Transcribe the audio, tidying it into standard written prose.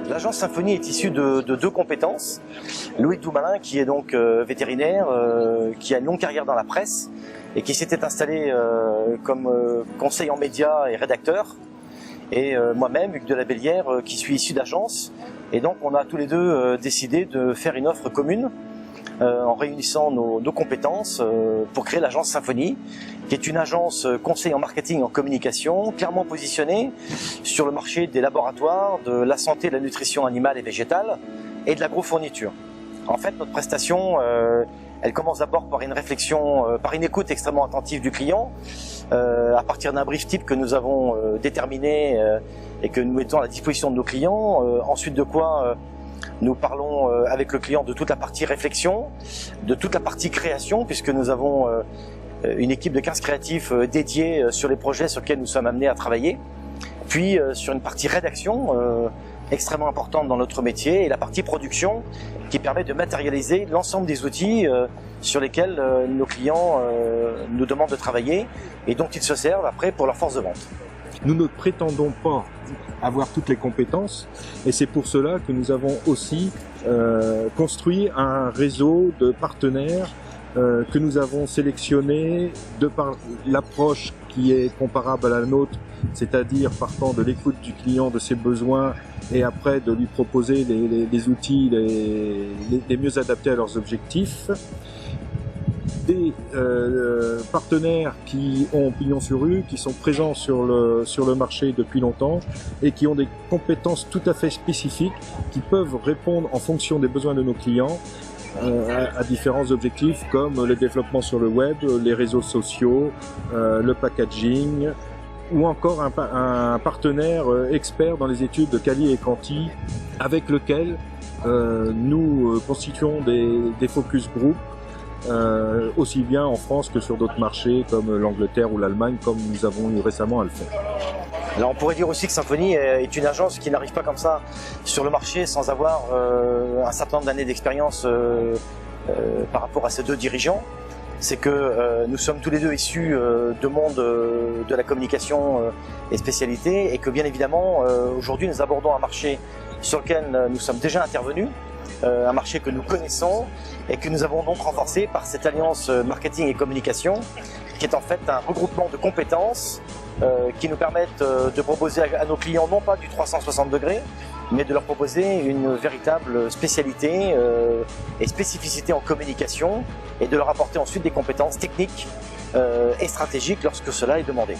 L'agence Symphonie est issue de deux compétences. Loïc Doumalin, qui est donc vétérinaire, qui a une longue carrière dans la presse et qui s'était installé comme conseiller en médias et rédacteur. Et moi-même, Hugues de la Bellière, qui suis issu d'agence. Et donc on a tous les deux décidé de faire une offre commune en réunissant nos compétences pour créer l'agence Symphonie, qui est une agence conseil en marketing et en communication, clairement positionnée sur le marché des laboratoires, de la santé, de la nutrition animale et végétale et de l'agrofourniture. En fait, notre prestation, elle commence d'abord par une réflexion, par une écoute extrêmement attentive du client, à partir d'un brief type que nous avons déterminé et que nous mettons à la disposition de nos clients. Ensuite de quoi nous parlons avec le client de toute la partie réflexion, de toute la partie création, puisque nous avons une équipe de 15 créatifs dédiés sur les projets sur lesquels nous sommes amenés à travailler. Puis sur une partie rédaction extrêmement importante dans notre métier, et la partie production qui permet de matérialiser l'ensemble des outils sur lesquels nos clients nous demandent de travailler et dont ils se servent après pour leur force de vente. Nous ne prétendons pas avoir toutes les compétences et c'est pour cela que nous avons aussi construit un réseau de partenaires que nous avons sélectionné de par l'approche qui est comparable à la nôtre, c'est-à-dire partant de l'écoute du client, de ses besoins et après de lui proposer les outils les mieux adaptés à leurs objectifs. Des partenaires qui ont pignon sur rue, qui sont présents sur le marché depuis longtemps et qui ont des compétences tout à fait spécifiques qui peuvent répondre en fonction des besoins de nos clients à différents objectifs comme le développement sur le web, les réseaux sociaux, le packaging ou encore un partenaire expert dans les études de Quali et Quanti avec lequel nous constituons des focus group aussi bien en France que sur d'autres marchés comme l'Angleterre ou l'Allemagne, comme nous avons eu récemment à le faire. Alors on pourrait dire aussi que Symphonie est une agence qui n'arrive pas comme ça sur le marché sans avoir un certain nombre d'années d'expérience par rapport à ces deux dirigeants. C'est que nous sommes tous les deux issus de monde de la communication et spécialité, et que bien évidemment aujourd'hui nous abordons un marché sur lequel nous sommes déjà intervenus, un marché que nous connaissons et que nous avons donc renforcé par cette alliance marketing et communication qui est en fait un regroupement de compétences qui nous permettent de proposer à nos clients non pas du 360 degrés mais de leur proposer une véritable spécialité et spécificité en communication et de leur apporter ensuite des compétences techniques et stratégiques lorsque cela est demandé.